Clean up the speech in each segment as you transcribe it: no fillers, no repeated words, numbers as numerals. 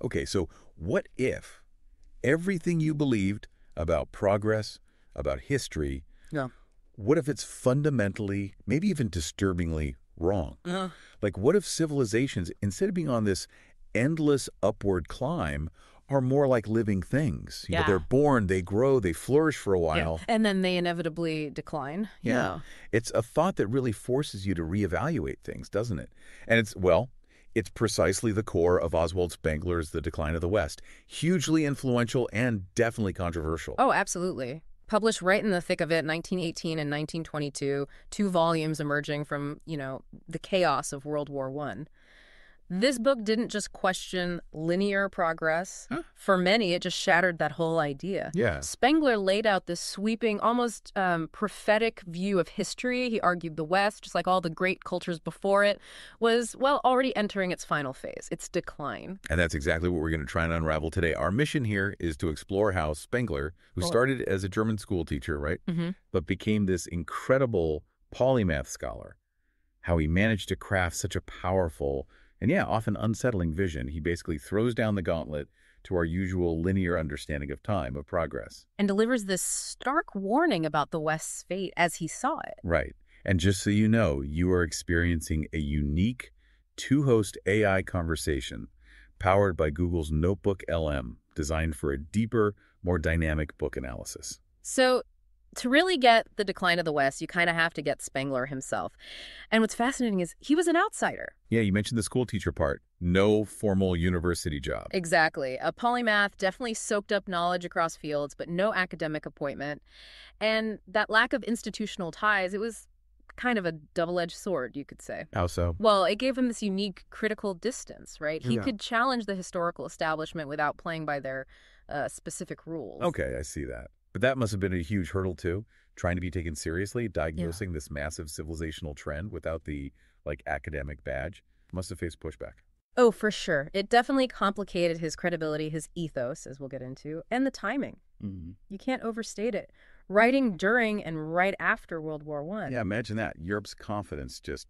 Okay, so what if everything you believed about progress, about history, Yeah. what if it's fundamentally, maybe even disturbingly wrong? Uh, Like, what if civilizations, instead of being on this endless upward climb, are more like living things? They're yeah. born, they grow, they flourish for a Yeah. while. And then they inevitably decline. Yeah. Yeah. It's a thought that really forces you to reevaluate things, doesn't it? And it's precisely the core of Oswald Spengler's The Decline of the West. Hugely influential and definitely controversial. Oh, absolutely. Published right in the thick of it, 1918 and 1922, two volumes emerging from, the chaos of World War I. This book didn't just question linear progress. Huh? For many, it just shattered that whole idea. Yeah. Spengler laid out this sweeping, almost prophetic view of history. He argued the West, just like all the great cultures before it, was, already entering its final phase, its decline. And that's exactly what we're going to try and unravel today. Our mission here is to explore how Spengler, who started as a German school teacher, right, but became this incredible polymath scholar, how he managed to craft such a powerful and, often unsettling vision. He basically throws down the gauntlet to our usual linear understanding of time, of progress. And delivers this stark warning about the West's fate as he saw it. Right. And just so you know, you are experiencing a unique two-host AI conversation powered by Google's NotebookLM, designed for a deeper, more dynamic book analysis. So to really get The Decline of the West, you kind of have to get Spengler himself. And what's fascinating is he was an outsider. Yeah, you mentioned the school teacher part. No formal university job. Exactly. A polymath, definitely soaked up knowledge across fields, but no academic appointment. And that lack of institutional ties, it was kind of a double-edged sword, you could say. How so? Well, it gave him this unique critical distance, right? He Yeah. could challenge the historical establishment without playing by their specific rules. Okay, I see that. But that must have been a huge hurdle, too, trying to be taken seriously, diagnosing this massive civilizational trend without the, academic badge. Must have faced pushback. Oh, for sure. It definitely complicated his credibility, his ethos, as we'll get into, and the timing. You can't overstate it. Writing during and right after World War I. Yeah, imagine that. Europe's confidence just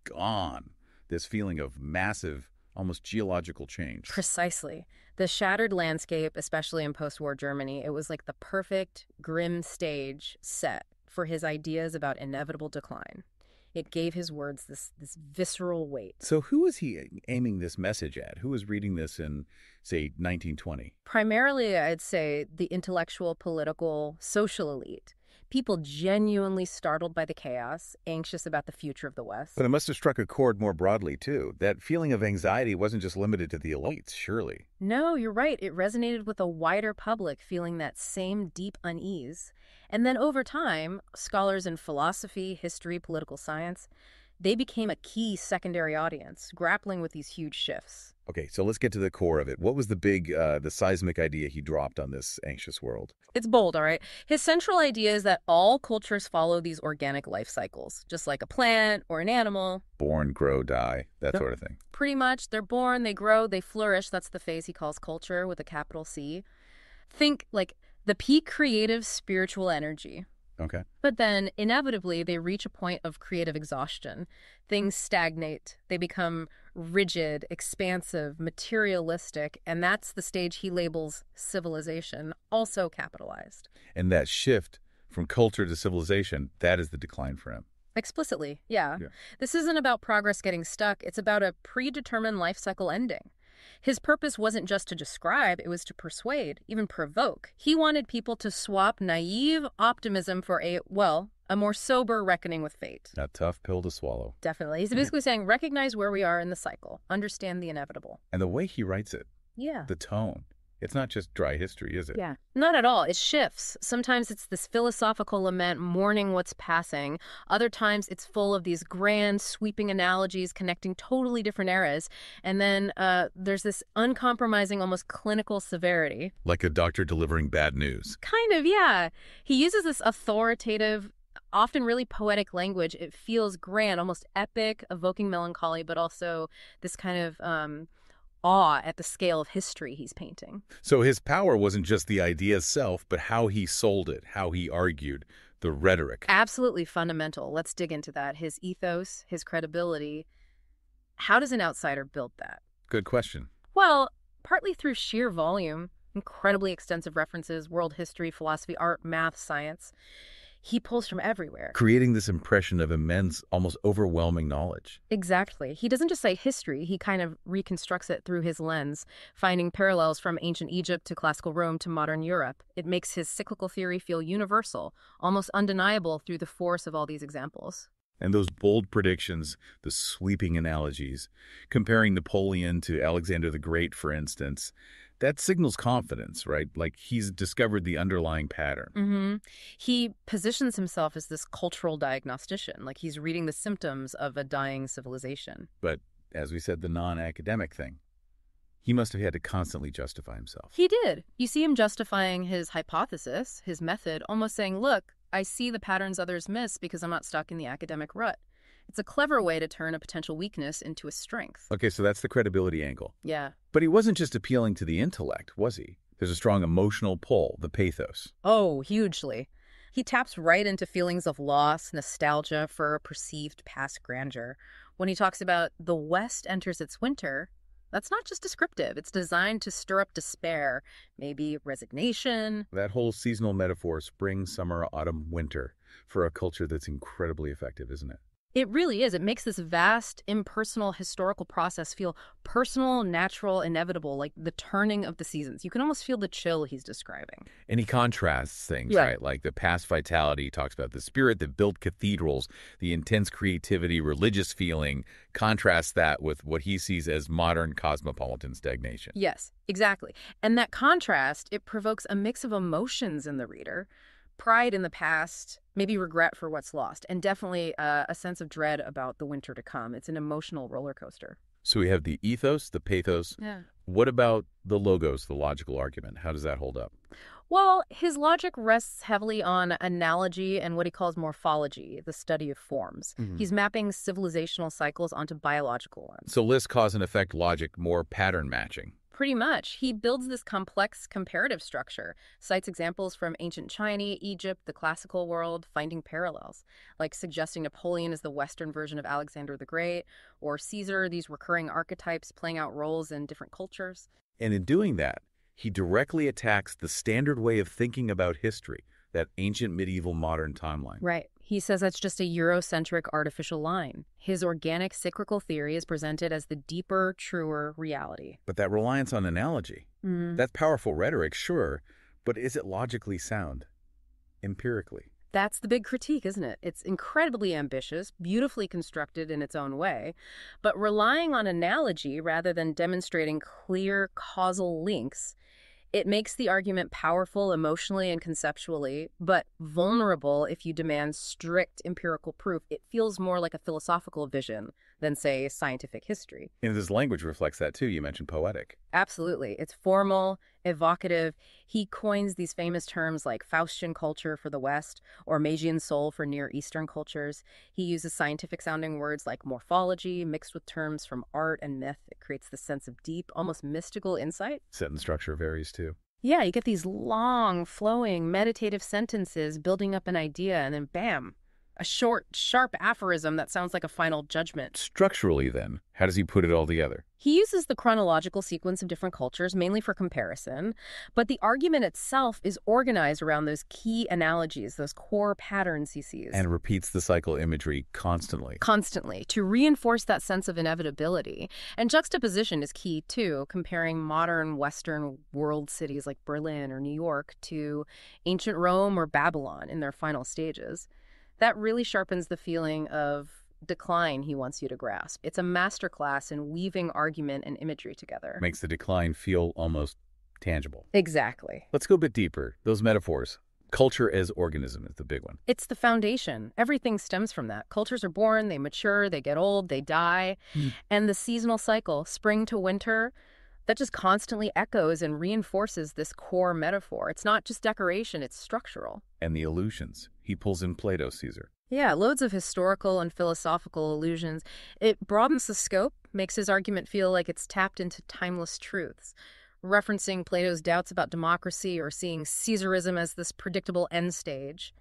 gone. This feeling of massive, almost geological change. Precisely. The shattered landscape, especially in post-war Germany, it was like the perfect, grim stage set for his ideas about inevitable decline. It gave his words this visceral weight. So who was he aiming this message at? Who was reading this in, say, 1920? Primarily, I'd say the intellectual, political, social elite. People genuinely startled by the chaos, anxious about the future of the West. But it must have struck a chord more broadly, too. That feeling of anxiety wasn't just limited to the elites, surely. No, you're right. It resonated with a wider public feeling that same deep unease. And then over time, scholars in philosophy, history, political science, they became a key secondary audience, grappling with these huge shifts. Okay, so let's get to the core of it. What was the seismic idea he dropped on this anxious world? It's bold, all right? His central idea is that all cultures follow these organic life cycles, just like a plant or an animal. Born, grow, die, that sort of thing. Pretty much. They're born, they grow, they flourish. That's the phase he calls culture with a capital C. Think like the peak creative spiritual energy. Okay. But then, inevitably, they reach a point of creative exhaustion. Things stagnate. They become rigid, expansive, materialistic, and that's the stage he labels civilization, also capitalized. And that shift from culture to civilization, that is the decline for him. Explicitly, yeah. Yeah. This isn't about progress getting stuck. It's about a predetermined life cycle ending. His purpose wasn't just to describe, it was to persuade, even provoke. He wanted people to swap naive optimism for a more sober reckoning with fate. A tough pill to swallow. Definitely. He's basically saying, recognize where we are in the cycle, understand the inevitable. And the way he writes it, Yeah. the tone, it's not just dry history, is it? Yeah. Not at all. It shifts. Sometimes it's this philosophical lament mourning what's passing. Other times it's full of these grand, sweeping analogies connecting totally different eras. And then there's this uncompromising, almost clinical severity. Like a doctor delivering bad news. Kind of, yeah. He uses this authoritative, often really poetic language. It feels grand, almost epic, evoking melancholy, but also this kind of awe at the scale of history he's painting. So his power wasn't just the idea itself, but how he sold it, how he argued, the rhetoric. Absolutely fundamental. Let's dig into that. His ethos, his credibility. How does an outsider build that? Good question. Well, partly through sheer volume, incredibly extensive references, world history, philosophy, art, math, science. He pulls from everywhere. Creating this impression of immense, almost overwhelming knowledge. Exactly. He doesn't just cite history, he kind of reconstructs it through his lens, finding parallels from ancient Egypt to classical Rome to modern Europe. It makes his cyclical theory feel universal, almost undeniable through the force of all these examples. And those bold predictions, the sweeping analogies, comparing Napoleon to Alexander the Great, for instance, that signals confidence, right? Like he's discovered the underlying pattern. He positions himself as this cultural diagnostician, like he's reading the symptoms of a dying civilization. But as we said, the non-academic thing, he must have had to constantly justify himself. He did. You see him justifying his hypothesis, his method, almost saying, look, I see the patterns others miss because I'm not stuck in the academic rut. It's a clever way to turn a potential weakness into a strength. Okay, so that's the credibility angle. Yeah. But he wasn't just appealing to the intellect, was he? There's a strong emotional pull, the pathos. Oh, hugely. He taps right into feelings of loss, nostalgia for a perceived past grandeur. When he talks about the West enters its winter, that's not just descriptive. It's designed to stir up despair, maybe resignation. That whole seasonal metaphor, spring, summer, autumn, winter, for a culture that's incredibly effective, isn't it? It really is. It makes this vast, impersonal, historical process feel personal, natural, inevitable, like the turning of the seasons. You can almost feel the chill he's describing. And he contrasts things, Yeah. right? Like the past vitality, he talks about the spirit that built cathedrals, the intense creativity, religious feeling, contrasts that with what he sees as modern cosmopolitan stagnation. Yes, exactly. And that contrast, it provokes a mix of emotions in the reader. Pride in the past, maybe regret for what's lost, and definitely a sense of dread about the winter to come. It's an emotional roller coaster. So we have the ethos, the pathos. Yeah. What about the logos, the logical argument? How does that hold up? Well, his logic rests heavily on analogy and what he calls morphology, the study of forms. He's mapping civilizational cycles onto biological ones. So less cause and effect logic, more pattern matching. Pretty much. He builds this complex comparative structure, cites examples from ancient China, Egypt, the classical world, finding parallels, like suggesting Napoleon is the Western version of Alexander the Great, or Caesar, these recurring archetypes playing out roles in different cultures. And in doing that, he directly attacks the standard way of thinking about history, that ancient medieval modern timeline. Right. He says that's just a Eurocentric artificial line. His organic cyclical theory is presented as the deeper, truer reality. But that reliance on analogy, that's powerful rhetoric, sure, but is it logically sound, empirically? That's the big critique, isn't it? It's incredibly ambitious, beautifully constructed in its own way, but relying on analogy rather than demonstrating clear causal links, it makes the argument powerful emotionally and conceptually, but vulnerable if you demand strict empirical proof. It feels more like a philosophical vision than, say, scientific history. And his language reflects that too. You mentioned poetic. Absolutely. It's formal, evocative. He coins these famous terms like Faustian culture for the West or Magian soul for Near Eastern cultures. He uses scientific-sounding words like morphology mixed with terms from art and myth. It creates this sense of deep, almost mystical insight. Sentence structure varies too. Yeah, you get these long, flowing, meditative sentences building up an idea, and then bam, a short, sharp aphorism that sounds like a final judgment. Structurally, then, how does he put it all together? He uses the chronological sequence of different cultures, mainly for comparison, but the argument itself is organized around those key analogies, those core patterns he sees. And repeats the cycle imagery constantly. Constantly, to reinforce that sense of inevitability. And juxtaposition is key, too, comparing modern Western world cities like Berlin or New York to ancient Rome or Babylon in their final stages. That really sharpens the feeling of decline he wants you to grasp. It's a masterclass in weaving argument and imagery together. Makes the decline feel almost tangible. Exactly. Let's go a bit deeper. Those metaphors. Culture as organism is the big one. It's the foundation. Everything stems from that. Cultures are born, they mature, they get old, they die. And the seasonal cycle, spring to winter, that just constantly echoes and reinforces this core metaphor. It's not just decoration, it's structural. And the allusions. He pulls in Plato, Caesar. Yeah, loads of historical and philosophical allusions. It broadens the scope, makes his argument feel like it's tapped into timeless truths. Referencing Plato's doubts about democracy or seeing Caesarism as this predictable end stage.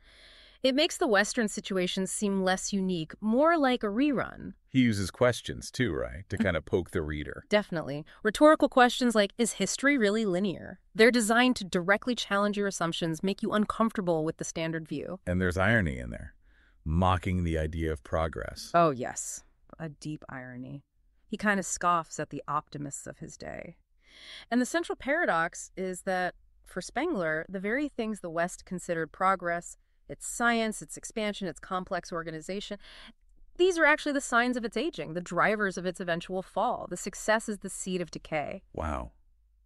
It makes the Western situations seem less unique, more like a rerun. He uses questions, too, right, to kind of poke the reader. Definitely. Rhetorical questions like, is history really linear? They're designed to directly challenge your assumptions, make you uncomfortable with the standard view. And there's irony in there, mocking the idea of progress. Oh, yes. A deep irony. He kind of scoffs at the optimists of his day. And the central paradox is that, for Spengler, the very things the West considered progress, its science, its expansion, its complex organization, these are actually the signs of its aging, the drivers of its eventual fall. The success is the seed of decay. Wow.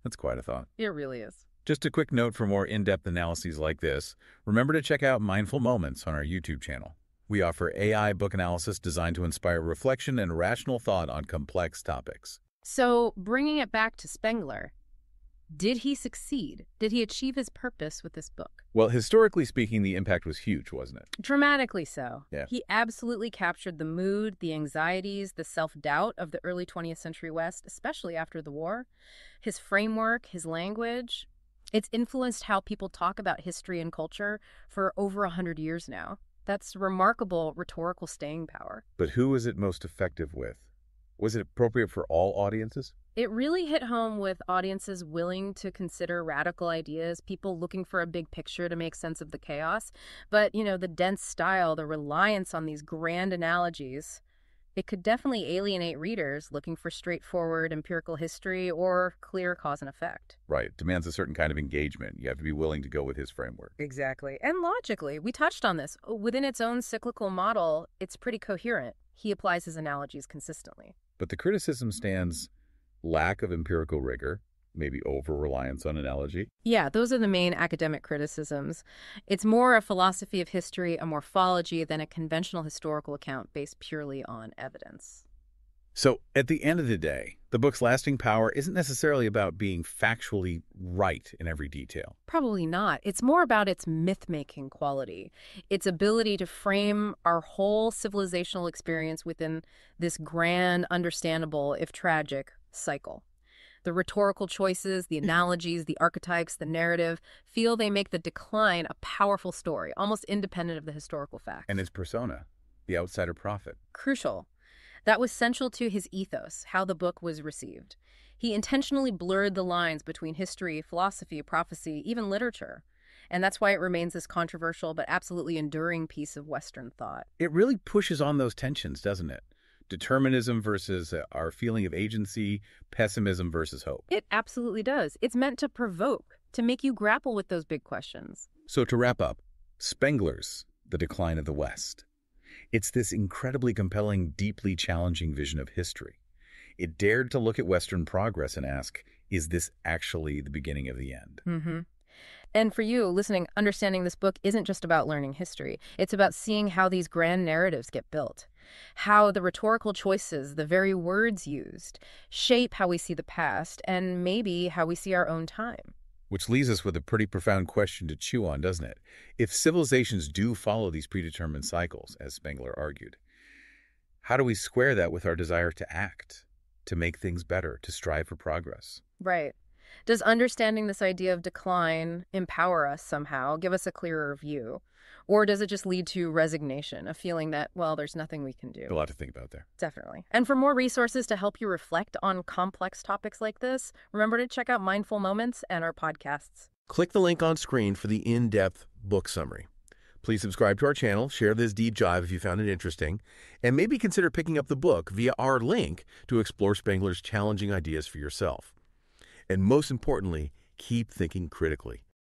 That's quite a thought. It really is. Just a quick note for more in-depth analyses like this. Remember to check out Mindful Moments on our YouTube channel. We offer AI book analysis designed to inspire reflection and rational thought on complex topics. So, bringing it back to Spengler, did he succeed? Did he achieve his purpose with this book? Well, historically speaking, the impact was huge, wasn't it? Dramatically so. Yeah. He absolutely captured the mood, the anxieties, the self-doubt of the early 20th century West, especially after the war. His framework, his language, it's influenced how people talk about history and culture for over 100 years now. That's remarkable rhetorical staying power. But who was it most effective with? Was it appropriate for all audiences? It really hit home with audiences willing to consider radical ideas, people looking for a big picture to make sense of the chaos. But, the dense style, the reliance on these grand analogies, it could definitely alienate readers looking for straightforward empirical history or clear cause and effect. Right. It demands a certain kind of engagement. You have to be willing to go with his framework. Exactly. And logically, we touched on this. Within its own cyclical model, it's pretty coherent. He applies his analogies consistently. But the criticism stands lack of empirical rigor, maybe over-reliance on analogy. Yeah, those are the main academic criticisms. It's more a philosophy of history, a morphology, than a conventional historical account based purely on evidence. So, at the end of the day, the book's lasting power isn't necessarily about being factually right in every detail. Probably not. It's more about its myth-making quality, its ability to frame our whole civilizational experience within this grand, understandable, if tragic, cycle. The rhetorical choices, the analogies, the archetypes, the narrative, feel they make the decline a powerful story, almost independent of the historical facts. And his persona, the outsider prophet. Crucial. That was central to his ethos, how the book was received. He intentionally blurred the lines between history, philosophy, prophecy, even literature. And that's why it remains this controversial but absolutely enduring piece of Western thought. It really pushes on those tensions, doesn't it? Determinism versus our feeling of agency, pessimism versus hope. It absolutely does. It's meant to provoke, to make you grapple with those big questions. So to wrap up, Spengler's The Decline of the West. It's this incredibly compelling, deeply challenging vision of history. It dared to look at Western progress and ask, is this actually the beginning of the end? Mm-hmm. And for you, listening, understanding this book isn't just about learning history. It's about seeing how these grand narratives get built, how the rhetorical choices, the very words used, shape how we see the past and maybe how we see our own time. Which leaves us with a pretty profound question to chew on, doesn't it? If civilizations do follow these predetermined cycles, as Spengler argued, how do we square that with our desire to act, to make things better, to strive for progress? Right. Does understanding this idea of decline empower us somehow, give us a clearer view? Or does it just lead to resignation, a feeling that, well, there's nothing we can do? A lot to think about there. Definitely. And for more resources to help you reflect on complex topics like this, remember to check out Mindful Moments and our podcasts. Click the link on screen for the in-depth book summary. Please subscribe to our channel, share this deep dive if you found it interesting, and maybe consider picking up the book via our link to explore Spengler's challenging ideas for yourself. And most importantly, keep thinking critically.